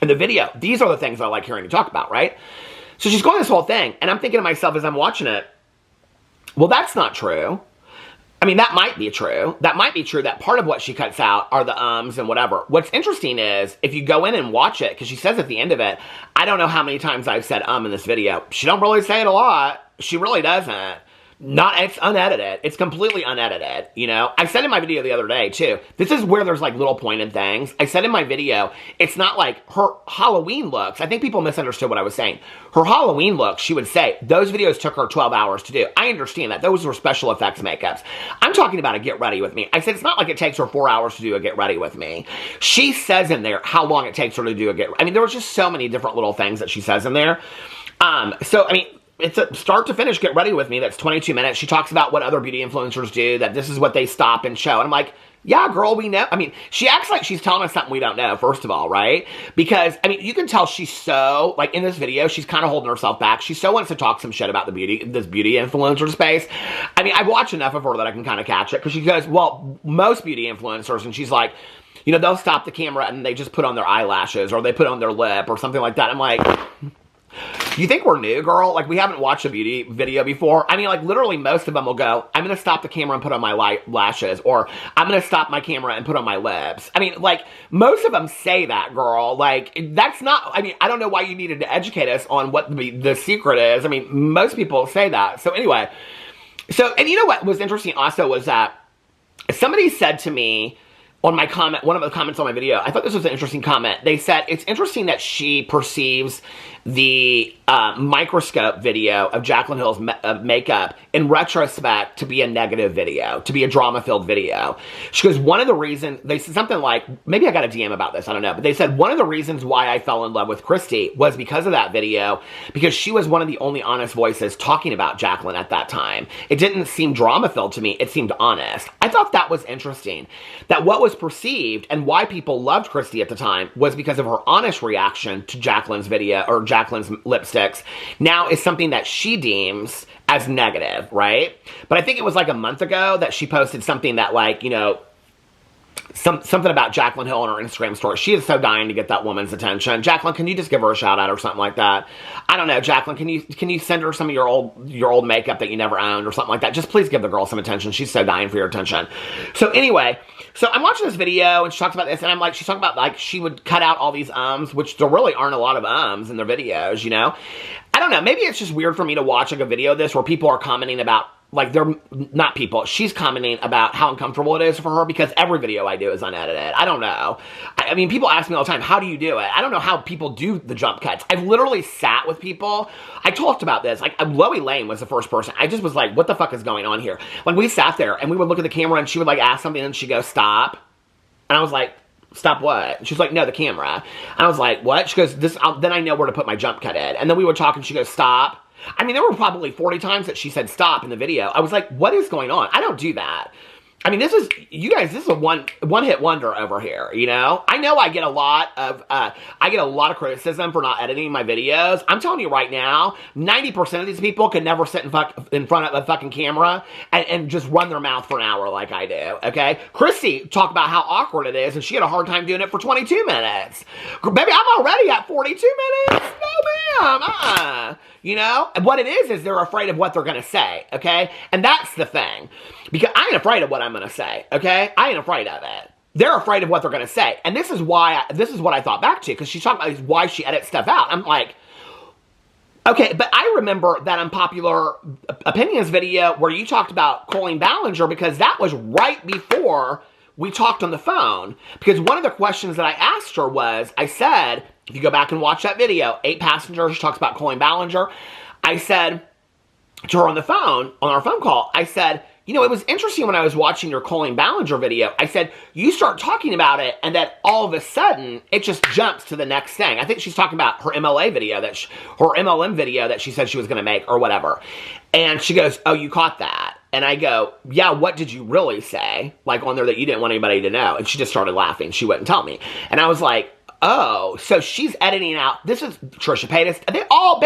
in the video. These are the things I like hearing you talk about, right? So she's going this whole thing, and I'm thinking to myself as I'm watching it, well, that's not true. I mean, that might be true. That might be true that part of what she cuts out are the and whatever. What's interesting is, if you go in and watch it, because she says at the end of it, I don't know how many times I've said in this video. She don't really say it a lot. She really doesn't. It's unedited. It's completely unedited, you know? I said in my video the other day, too, this is where there's, like, little pointed things. I said in my video, it's not like her Halloween looks. I think people misunderstood what I was saying. Her Halloween looks, she would say, those videos took her 12 hours to do. I understand that. Those were special effects makeups. I'm talking about a get ready with me. I said it's not like it takes her 4 hours to do a get ready with me. She says in there how long it takes her to do a get ready. I mean, there was just so many different little things that she says in there. So, I mean, it's a start to finish get ready with me that's 22 minutes. She talks about what other beauty influencers do, that this is what they stop and show. And I'm like, yeah, girl, we know. I mean, she acts like she's telling us something we don't know, first of all, right? Because, I mean, you can tell she's so, like, in this video, she's kind of holding herself back. She so wants to talk some shit about this beauty influencer space. I mean, I've watched enough of her that I can kind of catch it, because she goes, well, most beauty influencers, and she's like, you know, they'll stop the camera and they just put on their eyelashes, or they put on their lip, or something like that. I'm like, you think we're new, girl? Like, we haven't watched a beauty video before? I mean, like, literally most of them will go, I'm going to stop the camera and put on my lashes, or I'm going to stop my camera and put on my lips. I mean, like, most of them say that, girl. Like, that's not, I mean, I don't know why you needed to educate us on what the secret is. I mean, most people say that. So anyway, and you know what was interesting also was that somebody said to me, on my comment, one of the comments on my video, I thought this was an interesting comment. They said, it's interesting that she perceives the microscope video of Jaclyn Hill's makeup in retrospect to be a negative video, to be a drama-filled video. She goes, one of the reasons, they said something like, maybe I got a DM about this, I don't know, but they said one of the reasons why I fell in love with Christy was because of that video, because she was one of the only honest voices talking about Jaclyn at that time. It didn't seem drama-filled to me, it seemed honest. I thought that was interesting, that what was perceived and why people loved Christy at the time was because of her honest reaction to Jaclyn's video, or Jaclyn's lipsticks, now is something that she deems as negative, right? But I think it was like a month ago that she posted something that, like, you know, something about Jaclyn Hill on her Instagram story. She is so dying to get that woman's attention. Jaclyn, can you just give her a shout out or something like that? I don't know, Jaclyn, can you send her some of your old makeup that you never owned or something like that? Just please give the girl some attention. She's so dying for your attention. So anyway, so I'm watching this video and she talks about this, and I'm like, she's talking about, like, she would cut out all these ums, which there really aren't a lot of ums in their videos, you know? I don't know, maybe it's just weird for me to watch, like, a video of this where people are commenting about, like, they're not people. She's commenting about how uncomfortable it is for her because every video I do is unedited. I don't know. I mean, people ask me all the time, how do you do it? I don't know how people do the jump cuts. I've literally sat with people. I talked about this. Like, Loie Lane was the first person. I just was like, what the fuck is going on here? Like, we sat there and we would look at the camera and she would, like, ask something and she'd go, stop. And I was like, stop what? She was like, no, the camera. And I was like, what? She goes, then I know where to put my jump cut in. And then we would talk and she goes, stop. I mean, there were probably 40 times that she said stop in the video. I was like, what is going on? I don't do that. I mean, this is, you guys, this is a one-hit wonder over here, you know? I know I get a lot of criticism for not editing my videos. I'm telling you right now, 90% of these people could never sit in front of a fucking camera and just run their mouth for an hour like I do, okay? Kristi talked about how awkward it is, and she had a hard time doing it for 22 minutes. Baby, I'm already at 42 minutes. No, ma'am. You know? And what it is they're afraid of what they're going to say, okay? And that's the thing. Because I ain't afraid of what I'm going to say, okay? I ain't afraid of it. They're afraid of what they're going to say. And this is what I thought back to, because she's talking about why she edits stuff out. I'm like, okay, but I remember that Unpopular Opinions video where you talked about Colleen Ballinger, because that was right before we talked on the phone. Because one of the questions that I asked her was, I said, if you go back and watch that video, 8 Passengers, she talks about Colleen Ballinger. I said to her on the phone, on our phone call, I said, you know, it was interesting when I was watching your Colleen Ballinger video. I said, you start talking about it, and then all of a sudden, it just jumps to the next thing. I think she's talking about her MLA video, her MLM video that she said she was going to make, or whatever. And she goes, oh, you caught that. And I go, yeah, what did you really say? Like, on there that you didn't want anybody to know. And she just started laughing. She wouldn't tell me. And I was like, oh, so she's editing out. This is Trisha Paytas. They all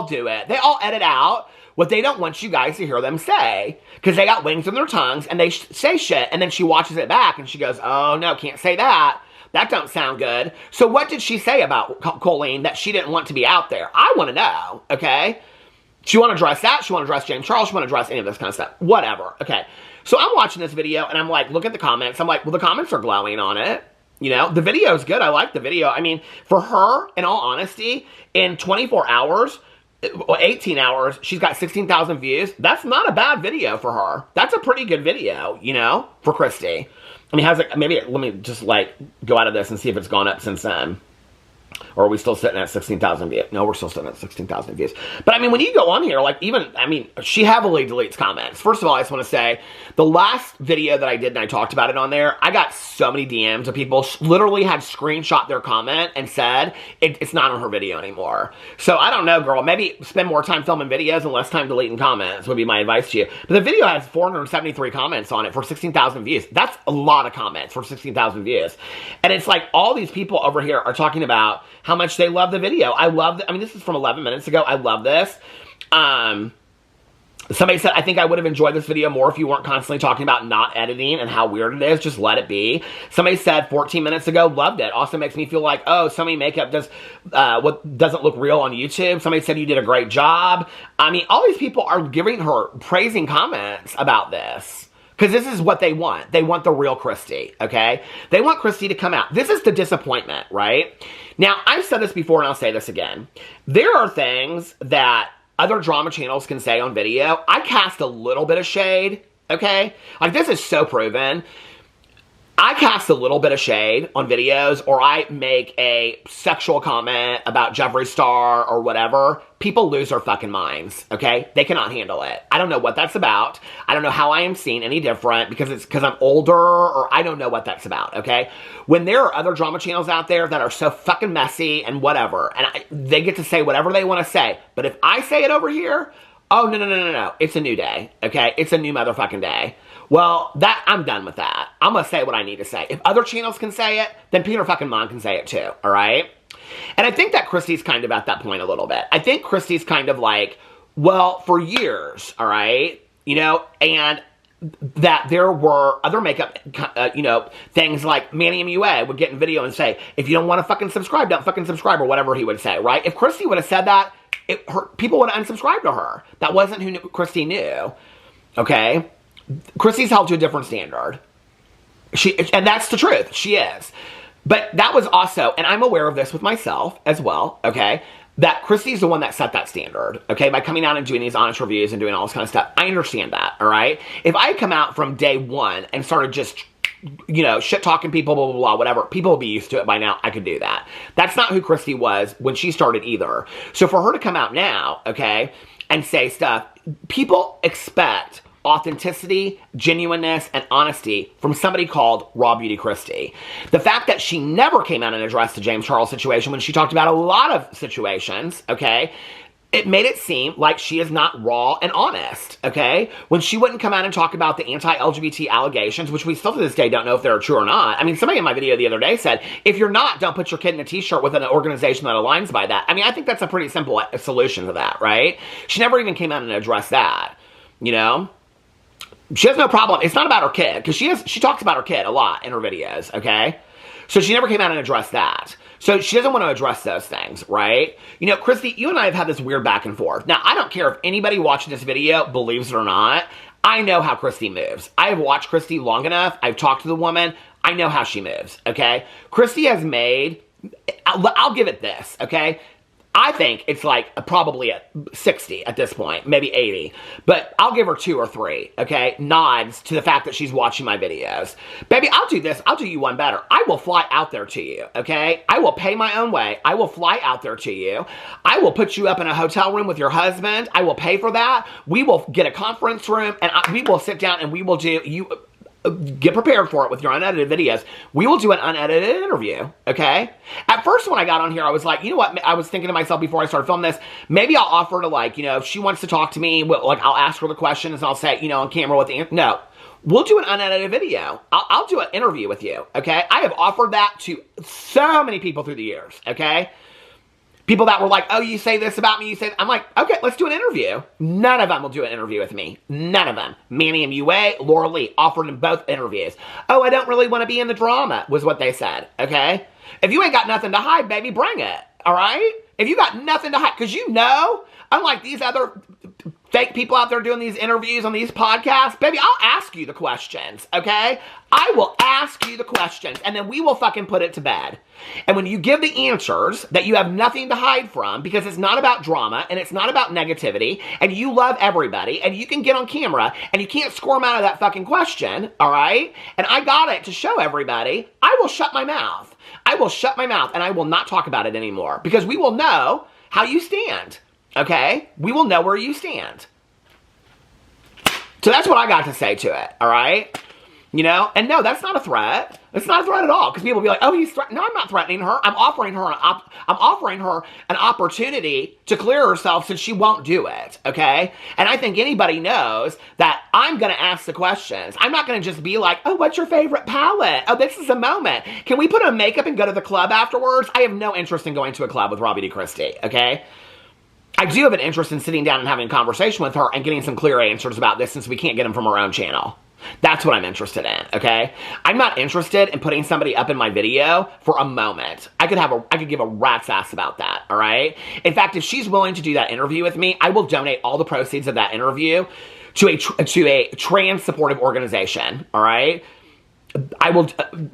do it. They all edit out what they don't want you guys to hear them say, because they got wings on their tongues and they say shit, and then she watches it back and she goes, oh no, can't say that. That don't sound good. So what did she say about Colleen that she didn't want to be out there? I want to know, okay? She want to dress that, she want to dress James Charles, she want to dress any of this kind of stuff. Whatever, okay. So I'm watching this video and I'm like, look at the comments. I'm like, well, the comments are glowing on it. You know, the video is good. I like the video. I mean, for her, in all honesty, in 24 hours, 18 hours, she's got 16,000 views. That's not a bad video for her. That's a pretty good video, you know, for Kristi. I mean, maybe, let me just, like, go out of this and see if it's gone up since then. Or are we still sitting at 16,000 views? No, we're still sitting at 16,000 views. But, I mean, when you go on here, like, she heavily deletes comments. First of all, I just want to say, the last video that I did and I talked about it on there, I got so many DMs of people literally had screenshot their comment and said, it's not on her video anymore. So, I don't know, girl. Maybe spend more time filming videos and less time deleting comments would be my advice to you. But the video has 473 comments on it for 16,000 views. That's a lot of comments for 16,000 views. And it's like all these people over here are talking about how much they love the video. I mean, this is from 11 minutes ago. I love this. Somebody said, I think I would have enjoyed this video more if you weren't constantly talking about not editing and how weird it is. Just let it be. Somebody said 14 minutes ago, loved it. Also makes me feel like, oh, so many makeup what doesn't look real on YouTube. Somebody said you did a great job. I mean, all these people are giving her praising comments about this. Because this is what they want. They want the real Kristi, okay? They want Kristi to come out. This is the disappointment, right? Now, I've said this before and I'll say this again. There are things that other drama channels can say on video. I cast a little bit of shade, okay? Like, this is so proven. I cast a little bit of shade on videos, or I make a sexual comment about Jeffree Star or whatever, people lose their fucking minds, okay? They cannot handle it. I don't know what that's about. I don't know how I am seen any different because I'm older, or I don't know what that's about, okay? When there are other drama channels out there that are so fucking messy and whatever, and they get to say whatever they want to say, but if I say it over here, oh, no. It's a new day, okay? It's a new motherfucking day. Well, I'm done with that. I'm going to say what I need to say. If other channels can say it, then Peter fucking Monn can say it too, all right? And I think that Kristi's kind of at that point a little bit. I think Kristi's kind of like, well, for years, all right, you know, and that there were other makeup, you know, things like Manny MUA would get in video and say, if you don't want to fucking subscribe, don't fucking subscribe, or whatever he would say, right? If Kristi would have said that, people would have unsubscribed to her. That wasn't who Kristi knew, okay? Kristi's held to a different standard. And that's the truth. She is. But that was also, and I'm aware of this with myself as well, okay, that Kristi's the one that set that standard, okay, by coming out and doing these honest reviews and doing all this kind of stuff. I understand that, all right? If I had come out from day one and started just, you know, shit-talking people, blah, blah, blah, whatever, people would be used to it by now. I could do that. That's not who Kristi was when she started either. So for her to come out now, okay, and say stuff, people expect authenticity, genuineness, and honesty from somebody called Raw Beauty Kristi. The fact that she never came out and addressed the James Charles situation when she talked about a lot of situations, okay, it made it seem like she is not raw and honest, okay? When she wouldn't come out and talk about the anti-LGBT allegations, which we still to this day don't know if they're true or not. I mean, somebody in my video the other day said, if you're not, don't put your kid in a t-shirt with an organization that aligns by that. I mean, I think that's a pretty simple solution to that, right? She never even came out and addressed that, you know? She has no problem. It's not about her kid, because she talks about her kid a lot in her videos, okay? So she never came out and addressed that. So she doesn't want to address those things, right? You know, Kristi, you and I have had this weird back and forth. Now, I don't care if anybody watching this video believes it or not. I know how Kristi moves. I have watched Kristi long enough. I've talked to the woman. I know how she moves, okay? Kristi has made, I'll give it this, okay? I think it's like probably at 60 at this point, maybe 80. But I'll give her 2 or 3, okay? Nods to the fact that she's watching my videos. Baby, I'll do this. I'll do you one better. I will fly out there to you, okay? I will pay my own way. I will fly out there to you. I will put you up in a hotel room with your husband. I will pay for that. We will get a conference room, and we will sit down and we will do you. Get prepared for it with your unedited videos. We will do an unedited interview, okay? At first, when I got on here, I was like, you know what? I was thinking to myself before I started filming this, maybe I'll offer to, like, you know, if she wants to talk to me, like, I'll ask her the questions and I'll say, you know, on camera what the answer. No. We'll do an unedited video. I'll do an interview with you, okay? I have offered that to so many people through the years, okay? People that were like, oh, you say this about me, you say that. I'm like, okay, let's do an interview. None of them will do an interview with me. None of them. Manny MUA, Laura Lee, offered them both interviews. Oh, I don't really want to be in the drama, was what they said, okay? If you ain't got nothing to hide, baby, bring it, all right? If you got nothing to hide, because you know, unlike these other fake people out there doing these interviews on these podcasts, baby, I'll ask you the questions, okay? I will ask you the questions, and then we will fucking put it to bed. And when you give the answers that you have nothing to hide from, because it's not about drama, and it's not about negativity, and you love everybody, and you can get on camera, and you can't squirm out of that fucking question, all right? And I got it to show everybody, I will shut my mouth. I will shut my mouth, and I will not talk about it anymore, because we will know how you stand. Okay? We will know where you stand. So that's what I got to say to it, all right? You know? And no, that's not a threat. It's not a threat at all. Because people will be like, oh, he's threatening. No, I'm not threatening her. I'm offering her an opportunity to clear herself since she won't do it, okay? And I think anybody knows that I'm going to ask the questions. I'm not going to just be like, oh, what's your favorite palette? Oh, this is a moment. Can we put on makeup and go to the club afterwards? I have no interest in going to a club with Raw Beauty Kristi, okay? I do have an interest in sitting down and having a conversation with her and getting some clear answers about this since we can't get them from her own channel. That's what I'm interested in, okay? I'm not interested in putting somebody up in my video for a moment. I could give a rat's ass about that, all right? In fact, if she's willing to do that interview with me, I will donate all the proceeds of that interview to a trans supportive organization, all right? I will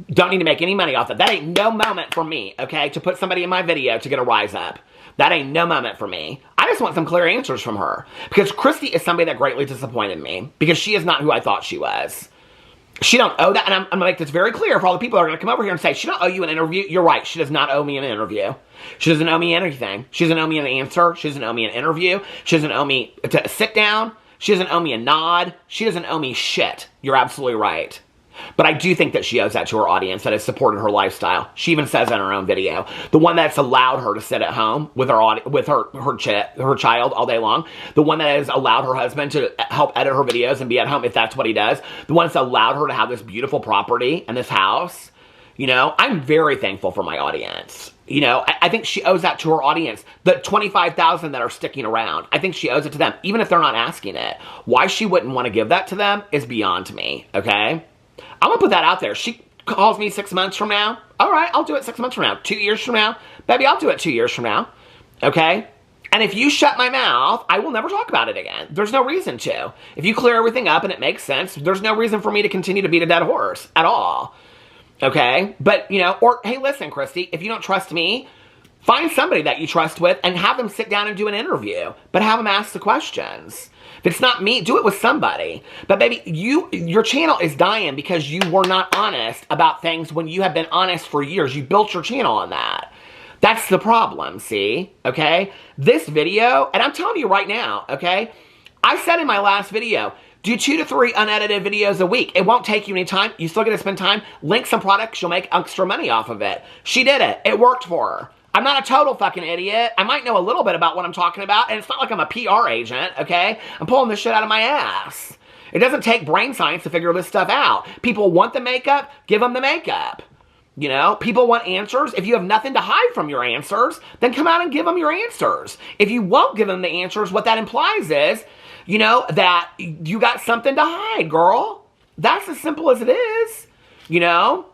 don't need to make any money off that. That ain't no moment for me, okay? To put somebody in my video to get a rise up. That ain't no moment for me. I just want some clear answers from her. Because Kristi is somebody that greatly disappointed me. Because she is not who I thought she was. She don't owe that, and I'm going to make this very clear for all the people that are going to come over here and say, she don't owe you an interview. You're right. She does not owe me an interview. She doesn't owe me anything. She doesn't owe me an answer. She doesn't owe me an interview. She doesn't owe me to sit down. She doesn't owe me a nod. She doesn't owe me shit. You're absolutely right. But I do think that she owes that to her audience that has supported her lifestyle. She even says in her own video, the one that's allowed her to sit at home with her child all day long, the one that has allowed her husband to help edit her videos and be at home if that's what he does, the one that's allowed her to have this beautiful property and this house. You know, I'm very thankful for my audience. You know, I think she owes that to her audience. The 25,000 that are sticking around, I think she owes it to them, even if they're not asking it. Why she wouldn't want to give that to them is beyond me, okay? I'm going to put that out there. She calls me 6 months from now. All right, I'll do it 6 months from now. 2 years from now. Baby, I'll do it 2 years from now. Okay? And if you shut my mouth, I will never talk about it again. There's no reason to. If you clear everything up and it makes sense, there's no reason for me to continue to beat a dead horse at all. Okay? But, you know, or, hey, listen, Christy, if you don't trust me, find somebody that you trust with and have them sit down and do an interview. But have them ask the questions. If it's not me, do it with somebody. But baby, your channel is dying because you were not honest about things when you have been honest for years. You built your channel on that. That's the problem, see? Okay? This video, and I'm telling you right now, okay? I said in my last video, do 2 to 3 unedited videos a week. It won't take you any time. You still get to spend time. Link some products. You'll make extra money off of it. She did it. It worked for her. I'm not a total fucking idiot. I might know a little bit about what I'm talking about, and it's not like I'm a PR agent, okay? I'm pulling this shit out of my ass. It doesn't take brain science to figure this stuff out. People want the makeup, give them the makeup. You know, people want answers. If you have nothing to hide from your answers, then come out and give them your answers. If you won't give them the answers, what that implies is, you know, that you got something to hide, girl. That's as simple as it is, you know?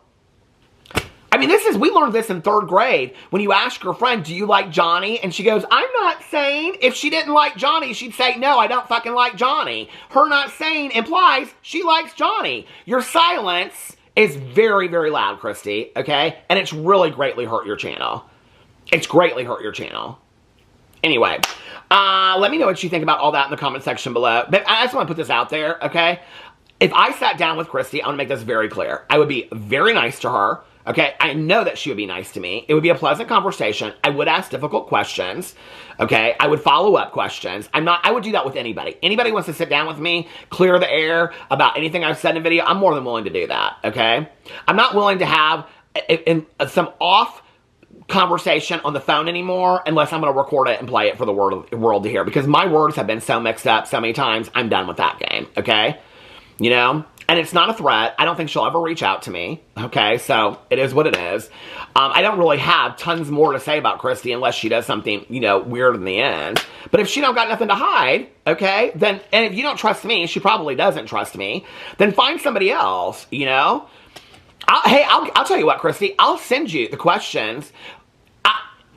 I mean, we learned this in 3rd grade. When you ask your friend, do you like Johnny? And she goes, I'm not saying. If she didn't like Johnny, she'd say, no, I don't fucking like Johnny. Her not saying implies she likes Johnny. Your silence is very, very loud, Christy, okay? And it's really greatly hurt your channel. It's greatly hurt your channel. Anyway, let me know what you think about all that in the comment section below. But I just want to put this out there, okay? If I sat down with Christy, I want to make this very clear. I would be very nice to her. Okay, I know that she would be nice to me. It would be a pleasant conversation. I would ask difficult questions. Okay, I would follow up questions. I would do that with anybody. Anybody wants to sit down with me, clear the air about anything I've said in a video, I'm more than willing to do that. Okay, I'm not willing to have some off conversation on the phone anymore unless I'm going to record it and play it for the world to hear, because my words have been so mixed up so many times. I'm done with that game. Okay, you know. And it's not a threat. I don't think she'll ever reach out to me. Okay, so it is what it is. I don't really have tons more to say about Christy unless she does something, you know, weird in the end. But if she don't got nothing to hide, okay, then, and if you don't trust me, she probably doesn't trust me, then find somebody else, you know? I'll tell you what, Christy, I'll send you the questions.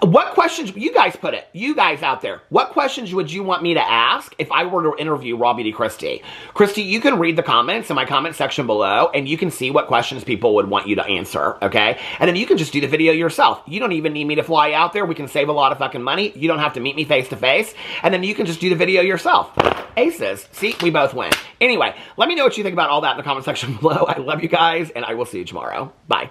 What questions, you guys put it, you guys out there, what questions would you want me to ask if I were to interview Raw Beauty Christy? Christy, you can read the comments in my comment section below, and you can see what questions people would want you to answer, okay? And then you can just do the video yourself. You don't even need me to fly out there. We can save a lot of fucking money. You don't have to meet me face to face, and then you can just do the video yourself. Aces. See, we both win. Anyway, let me know what you think about all that in the comment section below. I love you guys, and I will see you tomorrow. Bye.